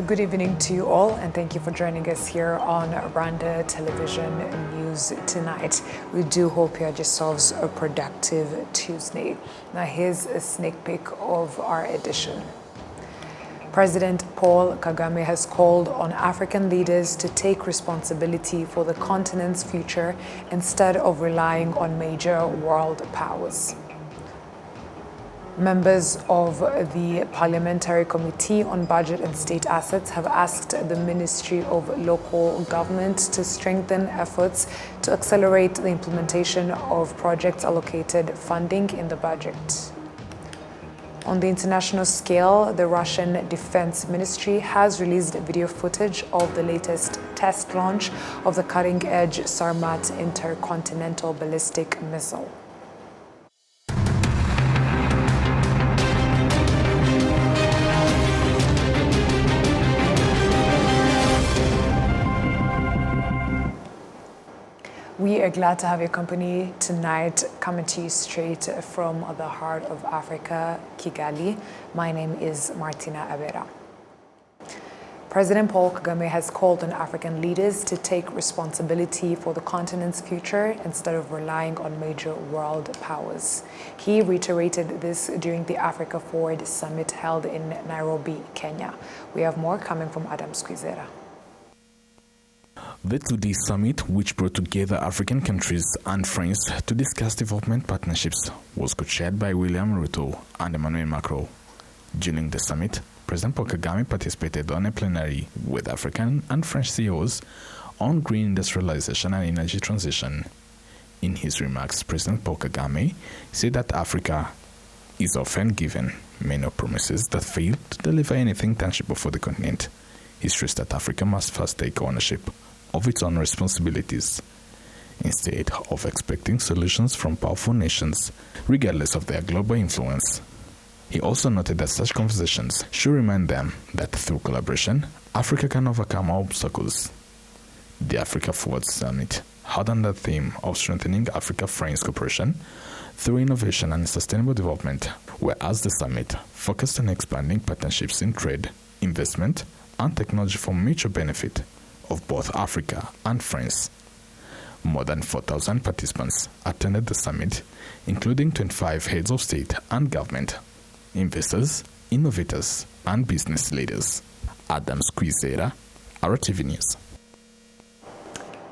Good evening to you all, and thank you for joining us here on Rwanda Television News tonight. We do hope you had yourselves a productive Tuesday. Now here's a sneak peek of our edition. President Paul Kagame has called on African leaders to take responsibility for the continent's future instead of relying on major world powers. Members of the Parliamentary Committee on Budget and State Assets have asked the Ministry of Local Government to strengthen efforts to accelerate the implementation of projects allocated funding in the budget. On the international scale, the Russian Defense Ministry has released video footage of the latest test launch of the cutting-edge Sarmat intercontinental ballistic missile. We are glad to have your company tonight, coming to you straight from the heart of Africa, Kigali. My name is Martina Abera. President Paul Kagame has called on African leaders to take responsibility for the continent's future instead of relying on major world powers. He reiterated this during the Africa Forward Summit held in Nairobi, Kenya. We have more coming from Adam Squizera. The two-day summit, which brought together African countries and friends to discuss development partnerships, was co-chaired by William Ruto and Emmanuel Macron. During the summit, President Paul Kagame participated on a plenary with African and French CEOs on green industrialization and energy transition. In his remarks, President Paul Kagame said that Africa is often given many promises that fail to deliver anything tangible for the continent. He stressed that Africa must first take ownership of its own responsibilities, instead of expecting solutions from powerful nations, regardless of their global influence. He also noted that such conversations should remind them that through collaboration, Africa can overcome obstacles. The Africa Forward Summit had under the theme of strengthening Africa-France cooperation through innovation and sustainable development, whereas the summit focused on expanding partnerships in trade, investment, and technology for mutual benefit of both Africa and France. More than 4,000 participants attended the summit, including 25 heads of state and government, investors, innovators, and business leaders. Adam Squizera, RwandaTV News.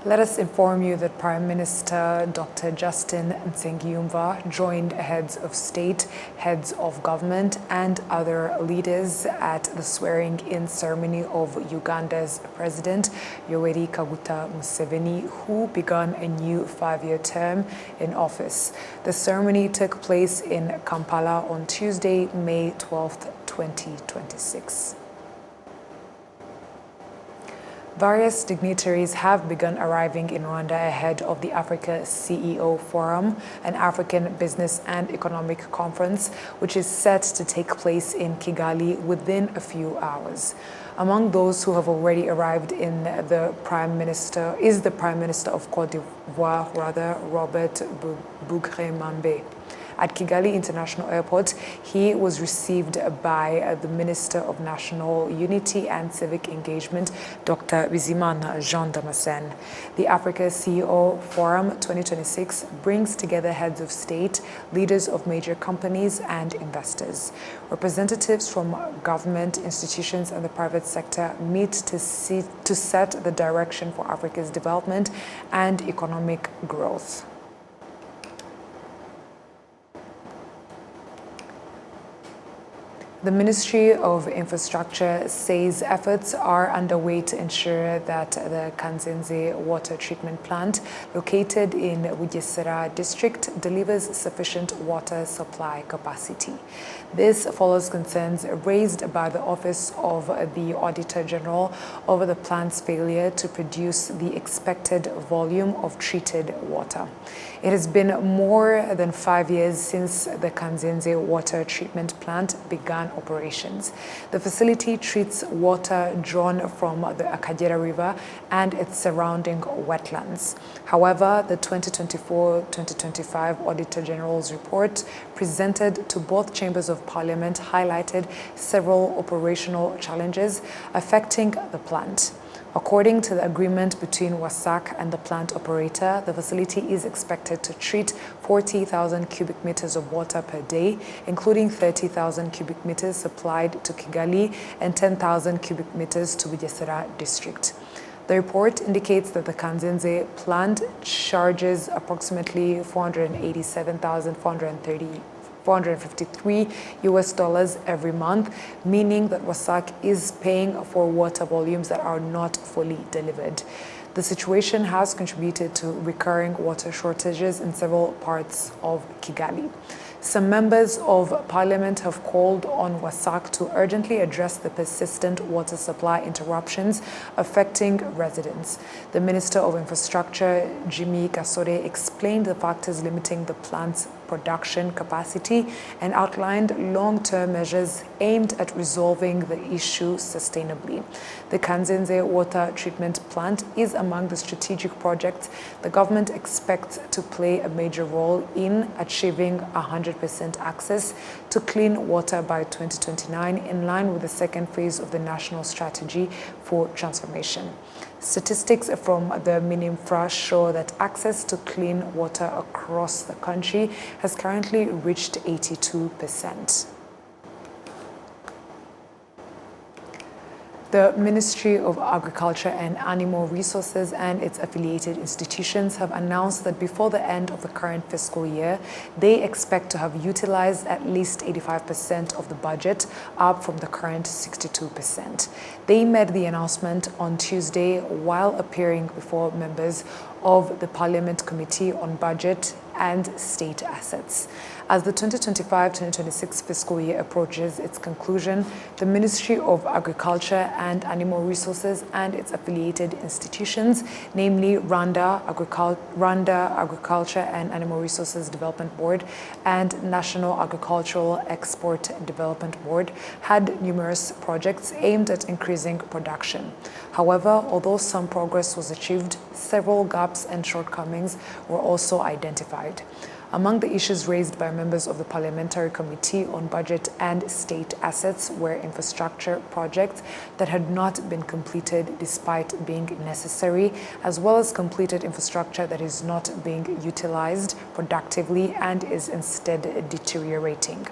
Let us inform you that Prime Minister Dr. Justin Nsengiyumva joined heads of state, heads of government, and other leaders at the swearing-in ceremony of Uganda's President Yoweri Kaguta Museveni, who began a new 5-year term in office. The ceremony took place in Kampala on Tuesday, May 12, 2026. Various dignitaries have begun arriving in Rwanda ahead of the Africa CEO Forum, an African business and economic conference, which is set to take place in Kigali within a few hours. Among those who have already arrived is the Prime Minister of Cote d'Ivoire, Robert Bougre-Mambe. At Kigali International Airport, he was received by the Minister of National Unity and Civic Engagement, Dr. Bizimana Jean Damascene. The Africa CEO Forum 2026 brings together heads of state, leaders of major companies, and investors. Representatives from government, institutions, and the private sector meet to set the direction for Africa's development and economic growth. The Ministry of Infrastructure says efforts are underway to ensure that the Kanzenze water treatment plant, located in Bugesera district, delivers sufficient water supply capacity. This follows concerns raised by the Office of the Auditor General over the plant's failure to produce the expected volume of treated water. It has been more than 5 years since the Kanzenze water treatment plant began operations. The facility treats water drawn from the Akagera River and its surrounding wetlands. However, the 2024-2025 Auditor General's report presented to both chambers of parliament highlighted several operational challenges affecting the plant. According to the agreement between WASAC and the plant operator, the facility is expected to treat 40,000 cubic meters of water per day, including 30,000 cubic meters supplied to Kigali and 10,000 cubic meters to Bugesera district. The report indicates that the Kanzenze plant charges approximately $453 every month, meaning that WASAC is paying for water volumes that are not fully delivered. The situation has contributed to recurring water shortages in several parts of Kigali. Some members of parliament have called on WASAC to urgently address the persistent water supply interruptions affecting residents. The Minister of Infrastructure, Jimmy Gasore, explained the factors limiting the plant's production capacity and outlined long-term measures aimed at resolving the issue sustainably. The Kanzenze water treatment plant is among the strategic projects the government expects to play a major role in achieving 100% access to clean water by 2029, in line with the second phase of the National Strategy for Transformation. Statistics from the Mininfra show that access to clean water across the country has currently reached 82%. The Ministry of Agriculture and Animal Resources and its affiliated institutions have announced that before the end of the current fiscal year, they expect to have utilized at least 85% of the budget, up from the current 62%. They made the announcement on Tuesday while appearing before members of the Parliament Committee on Budget and State Assets. As the 2025-2026 fiscal year approaches its conclusion, the Ministry of Agriculture and Animal Resources and its affiliated institutions, namely Rwanda Agriculture and Animal Resources Development Board and National Agricultural Export Development Board, had numerous projects aimed at increasing production. However, although some progress was achieved, several gaps and shortcomings were also identified. Among the issues raised by members of the Parliamentary Committee on Budget and State Assets were infrastructure projects that had not been completed despite being necessary, as well as completed infrastructure that is not being utilized productively and is instead deteriorating.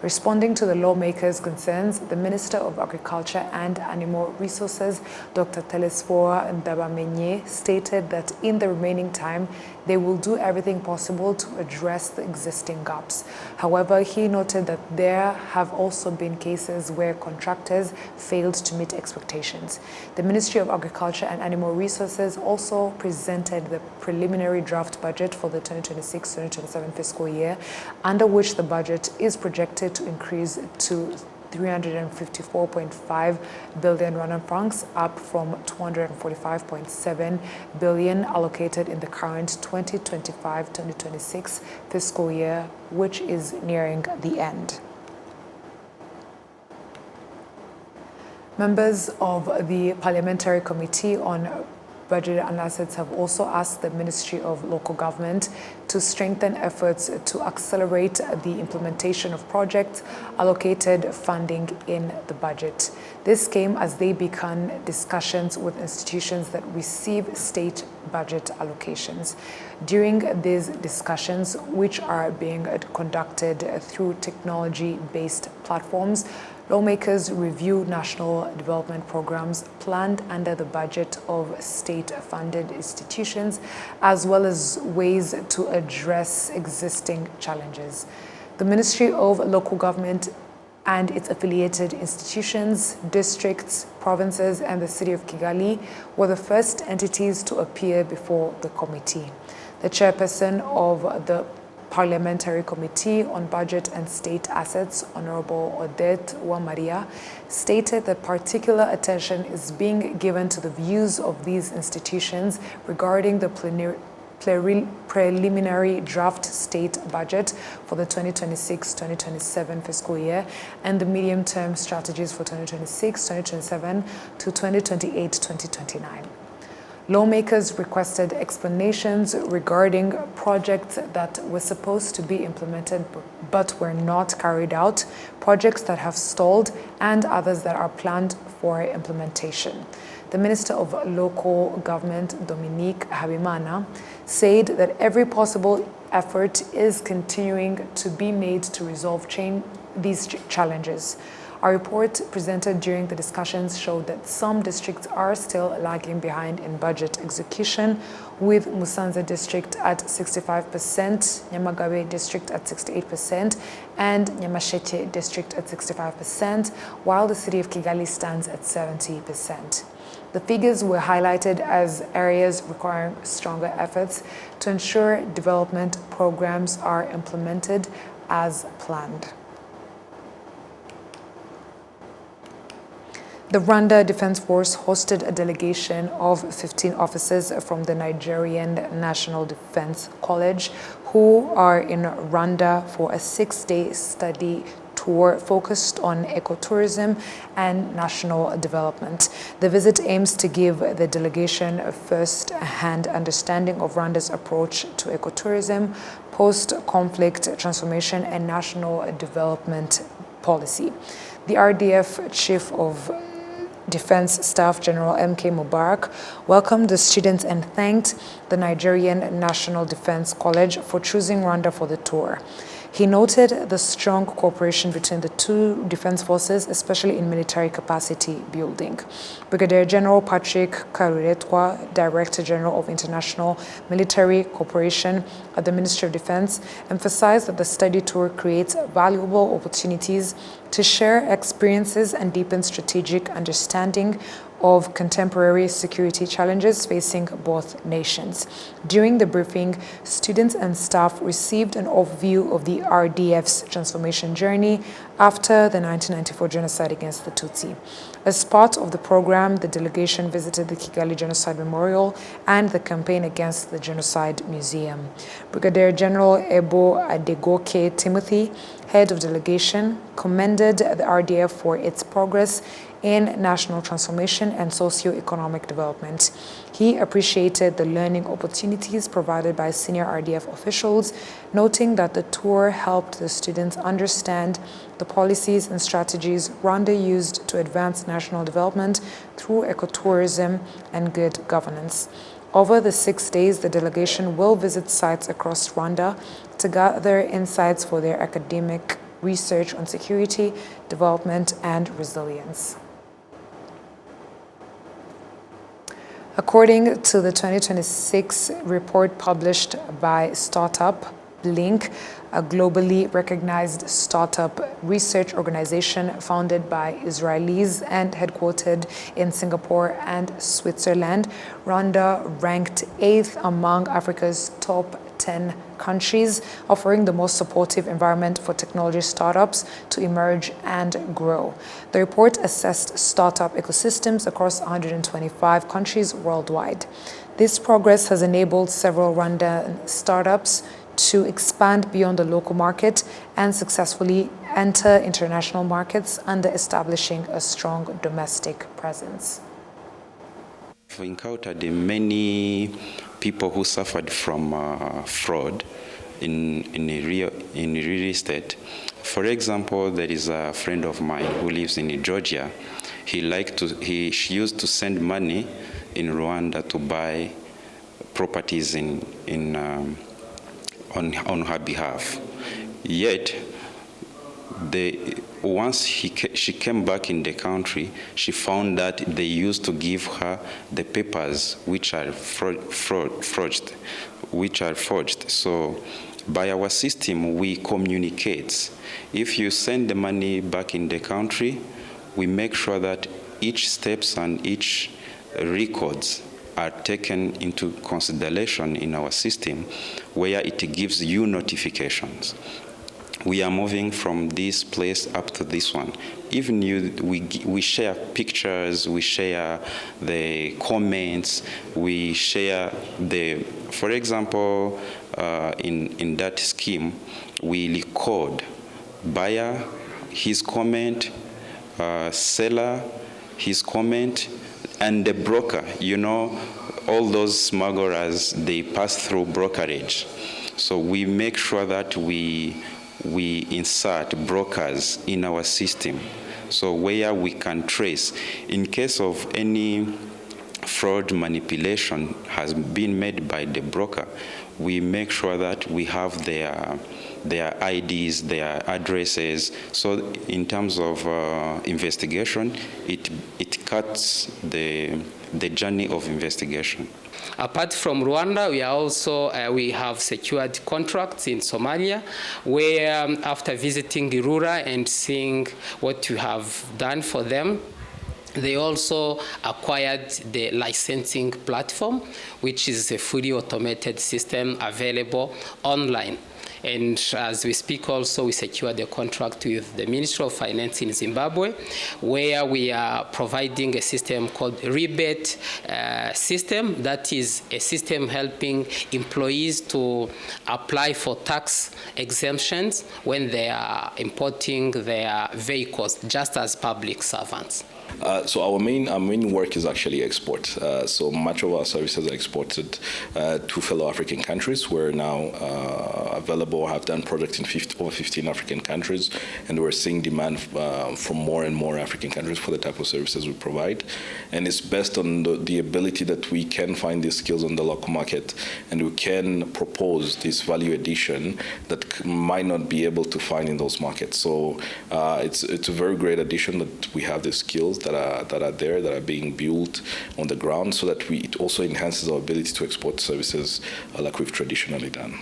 Responding to the lawmakers' concerns, the Minister of Agriculture and Animal Resources, Dr. Telesphore Ndabamenye, stated that in the remaining time, they will do everything possible to address the existing gaps. However, he noted that there have also been cases where contractors failed to meet expectations. The Ministry of Agriculture and Animal Resources also presented the preliminary draft budget for the 2026-2027 fiscal year, under which the budget is projected to increase to 354.5 billion Rwandan francs, up from 245.7 billion allocated in the current 2025-2026 fiscal year, which is nearing the end. Members of the Parliamentary Committee on Budget and Assets have also asked the Ministry of Local Government to strengthen efforts to accelerate the implementation of projects allocated funding in the budget. This came as they began discussions with institutions that receive state budget allocations. During these discussions, which are being conducted through technology-based platforms, lawmakers review national development programs planned under the budget of state-funded institutions, as well as ways to address existing challenges. The Ministry of Local Government and its affiliated institutions, districts, provinces, and the city of Kigali were the first entities to appear before the committee. The chairperson of the Parliamentary Committee on Budget and State Assets, Honorable Odette Uwamaria, stated that particular attention is being given to the views of these institutions regarding the preliminary draft state budget for the 2026-2027 fiscal year and the medium-term strategies for 2026-2027 to 2028-2029. Lawmakers requested explanations regarding projects that were supposed to be implemented but were not carried out, projects that have stalled, and others that are planned for implementation. The Minister of Local Government, Dominique Habimana, said that every possible effort is continuing to be made to resolve these challenges. Our report presented during the discussions showed that some districts are still lagging behind in budget execution, with Musanze district at 65%, Nyamagabe district at 68%, and Nyamasheke district at 65%, while the city of Kigali stands at 70%. The figures were highlighted as areas requiring stronger efforts to ensure development programs are implemented as planned. The Rwanda Defense Force hosted a delegation of 15 officers from the Nigerian National Defense College who are in Rwanda for a 6-day study tour focused on ecotourism and national development. The visit aims to give the delegation a first-hand understanding of Rwanda's approach to ecotourism, post-conflict transformation, and national development policy. The RDF Chief of Defense Staff General M.K. Mubarak welcomed the students and thanked the Nigerian National Defense College for choosing Rwanda for the tour. He noted the strong cooperation between the two defense forces, especially in military capacity building. Brigadier General Patrick Karuretwa, Director General of International Military Cooperation at the Ministry of Defense, emphasized that the study tour creates valuable opportunities to share experiences and deepen strategic understanding of contemporary security challenges facing both nations. During the briefing, students and staff received an overview of the RDF's transformation journey after the 1994 genocide against the Tutsi. As part of the program, the delegation visited the Kigali Genocide Memorial and the Campaign Against the Genocide Museum. Brigadier General Ebo Adegoke Timothy, head of delegation, commended the RDF for its progress in national transformation and socio-economic development. He appreciated the learning opportunities provided by senior RDF officials, noting that the tour helped the students understand the policies and strategies Rwanda used to advance national development through ecotourism and good governance. Over the 6 days, the delegation will visit sites across Rwanda to gather insights for their academic research on security, development, and resilience. According to the 2026 report published by Startup Link, a globally recognized startup research organization founded by Israelis and headquartered in Singapore and Switzerland, Rwanda ranked 8th among Africa's top 10 countries, offering the most supportive environment for technology startups to emerge and grow. The report assessed startup ecosystems across 125 countries worldwide. This progress has enabled several Rwandan startups to expand beyond the local market and successfully enter international markets under establishing a strong domestic presence. We've encountered many people who suffered from fraud in real estate. For example, there is a friend of mine who lives in Georgia. She used to send money in Rwanda to buy properties on her behalf. Yet, once she came back in the country, she found that they used to give her the papers which are forged. So, by our system, we communicate. If you send the money back in the country, we make sure that each steps and each records are taken into consideration in our system, where it gives you notifications. we are moving from this place up to this one. Even we share pictures, we share the comments, we share for example, in that scheme, we record buyer, his comment, seller, his comment, and the broker. All those smugglers, they pass through brokerage. So we make sure that we insert brokers in our system, so where we can trace, in case of any fraud manipulation has been made by the broker, we make sure that we have their IDs, their addresses. So in terms of investigation, it cuts the journey of investigation. Apart from Rwanda, we have secured contracts in Somalia, where after visiting Irura and seeing what you have done for them, they also acquired the licensing platform, which is a fully automated system available online. And as we speak also, we secured a contract with the Ministry of Finance in Zimbabwe, where we are providing a system called rebate system. That is a system helping employees to apply for tax exemptions when they are importing their vehicles, just as public servants. So our main work is actually export. So much of our services are exported to fellow African countries. We're now available, have done projects in over 15 African countries, and we're seeing demand from more and more African countries for the type of services we provide. And it's based on the ability that we can find these skills on the local market, and we can propose this value addition that might not be able to find in those markets. So it's a very great addition that we have the skills that are there, that are being built on the ground, so that it also enhances our ability to export services like we've traditionally done.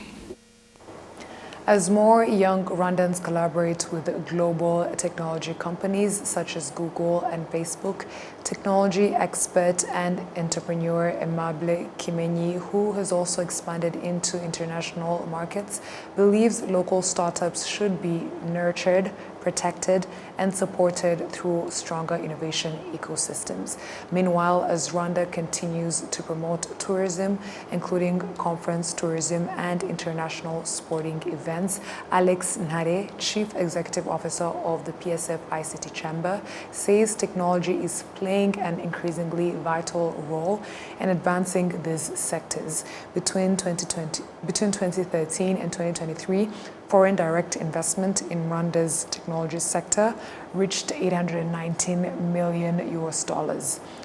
As more young Rwandans collaborate with global technology companies such as Google and Facebook, technology expert and entrepreneur Aimable Kimenyi, who has also expanded into international markets, believes local startups should be nurtured, protected, and supported through stronger innovation ecosystems. Meanwhile, as Rwanda continues to promote tourism, including conference tourism and international sporting events, Alex Ntare, Chief Executive Officer of the PSF ICT Chamber, says technology is playing an increasingly vital role in advancing these sectors. Between 2013 and 2023, foreign direct investment in Rwanda's technology sector reached $819 million.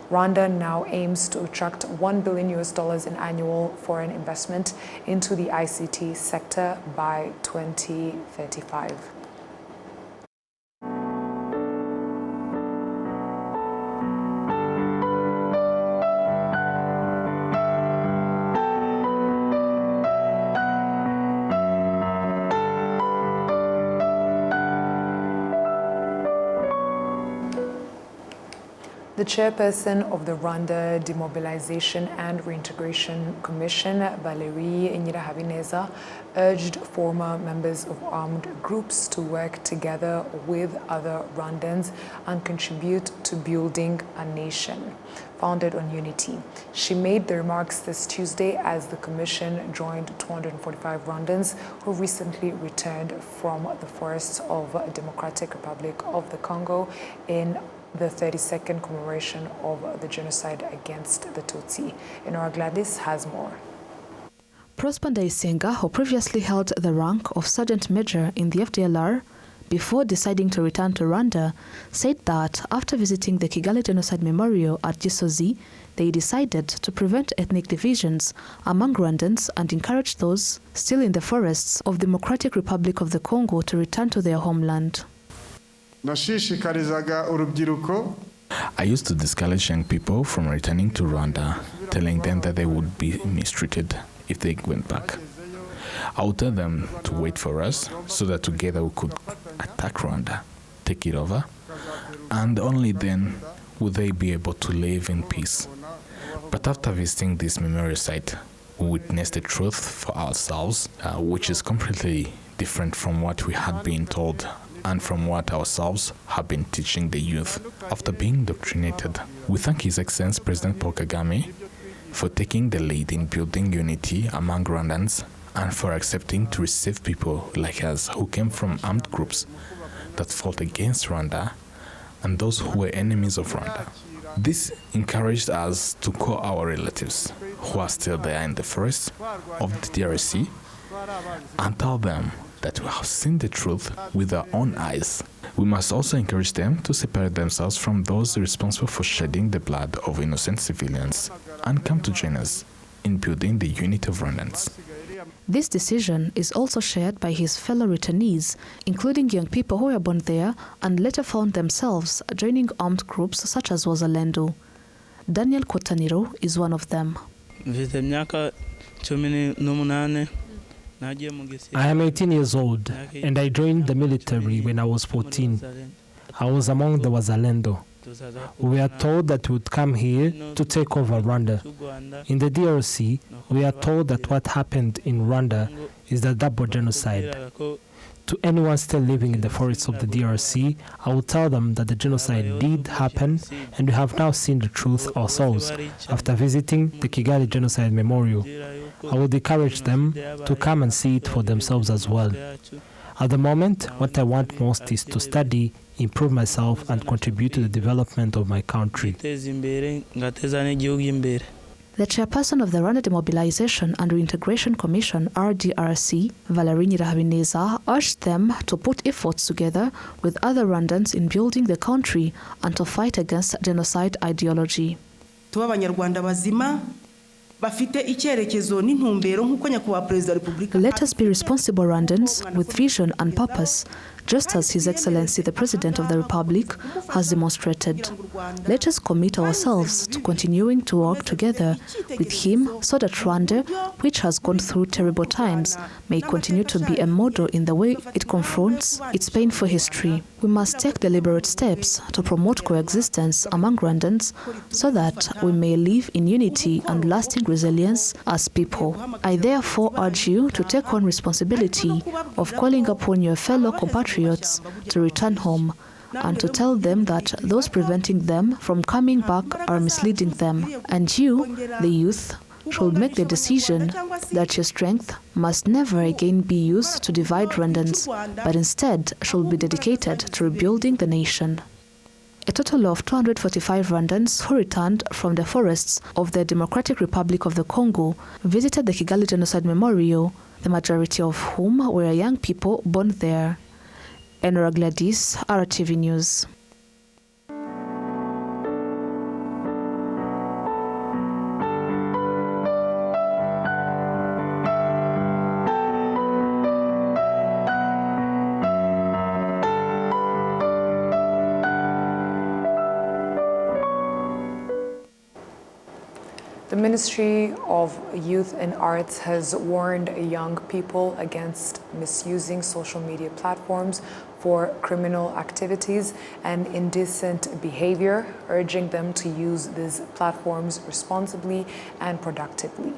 Rwanda now aims to attract $1 billion in annual foreign investment into the ICT sector by 2035. The chairperson of the Rwanda Demobilization and Reintegration Commission, Valerie Nyirahabineza, urged former members of armed groups to work together with other Rwandans and contribute to building a nation founded on unity. She made the remarks this Tuesday as the commission joined 245 Rwandans who recently returned from the forests of the Democratic Republic of the Congo in the 32nd commemoration of the genocide against the Tutsi. Enora Gladys has more. Prosper Ndayisenga, who previously held the rank of Sergeant Major in the FDLR before deciding to return to Rwanda, said that after visiting the Kigali Genocide Memorial at Gisozi, they decided to prevent ethnic divisions among Rwandans and encourage those still in the forests of the Democratic Republic of the Congo to return to their homeland. I used to discourage young people from returning to Rwanda, telling them that they would be mistreated if they went back. I would tell them to wait for us so that together we could attack Rwanda, take it over, and only then would they be able to live in peace. But after visiting this memorial site, we witnessed the truth for ourselves, which is completely different from what we had been told and from what ourselves have been teaching the youth after being indoctrinated. We thank His Excellency President Paul Kagame for taking the lead in building unity among Rwandans and for accepting to receive people like us who came from armed groups that fought against Rwanda and those who were enemies of Rwanda. This encouraged us to call our relatives who are still there in the forests of the DRC and tell them that we have seen the truth with our own eyes. We must also encourage them to separate themselves from those responsible for shedding the blood of innocent civilians and come to join us in building the unity of Rwandans. This decision is also shared by his fellow returnees, including young people who were born there and later found themselves joining armed groups such as Wazalendo. Daniel Kotaniro is one of them. I am 18 years old and I joined the military when I was 14. I was among the Wazalendo. We were told that we would come here to take over Rwanda. In the DRC, we are told that what happened in Rwanda is the double genocide. To anyone still living in the forests of the DRC, I will tell them that the genocide did happen and we have now seen the truth ourselves after visiting the Kigali Genocide Memorial. I would encourage them to come and see it for themselves as well. At the moment, what I want most is to study, improve myself, and contribute to the development of my country. The chairperson of the Rwanda Demobilization and Reintegration Commission, RDRC, Valerie Nyirahabineza, urged them to put efforts together with other Rwandans in building the country and to fight against genocide ideology. Let us be responsible Rwandans with vision and purpose, just as His Excellency the President of the Republic has demonstrated. Let us commit ourselves to continuing to work together with him so that Rwanda, which has gone through terrible times, may continue to be a model in the way it confronts its painful history. We must take deliberate steps to promote coexistence among Rwandans so that we may live in unity and lasting resilience as people. I therefore urge you to take on responsibility of calling upon your fellow compatriots to return home and to tell them that those preventing them from coming back are misleading them. And you, the youth, should make the decision that your strength must never again be used to divide Rwandans, but instead should be dedicated to rebuilding the nation. A total of 245 Rwandans who returned from the forests of the Democratic Republic of the Congo visited the Kigali Genocide Memorial, the majority of whom were young people born there. Enora Gladys, RTV News. The Ministry of Youth and Arts has warned young people against misusing social media platforms for criminal activities and indecent behavior, urging them to use these platforms responsibly and productively.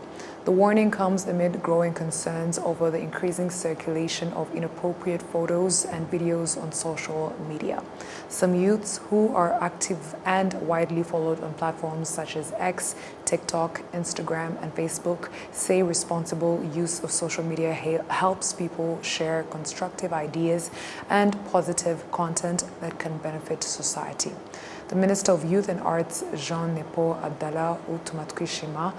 The warning comes amid growing concerns over the increasing circulation of inappropriate photos and videos on social media. Some youths who are active and widely followed on platforms such as X, TikTok, Instagram, and Facebook say responsible use of social media helps people share constructive ideas and positive content that can benefit society. The Minister of Youth and Arts, Jean Nepo Abdallah Utumatwishima,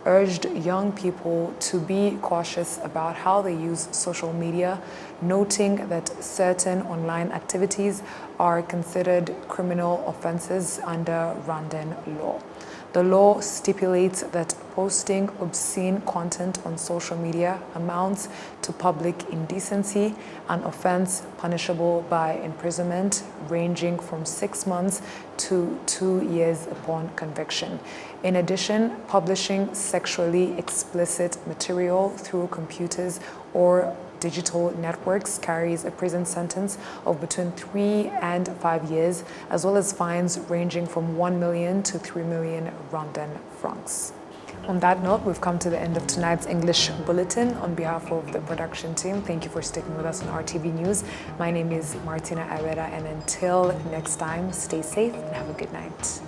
urged young people to be cautious about how they use social media, noting that certain online activities are considered criminal offenses under Rwandan law. The law stipulates that posting obscene content on social media amounts to public indecency, an offense punishable by imprisonment ranging from 6 months to 2 years upon conviction. In addition, publishing sexually explicit material through computers or digital networks carries a prison sentence of between 3 and 5 years, as well as fines ranging from 1 million to 3 million Rwandan francs. On that note, we've come to the end of tonight's English Bulletin. On behalf of the production team, thank you for sticking with us on RTV News. My name is Martina Avera, and until next time, stay safe and have a good night.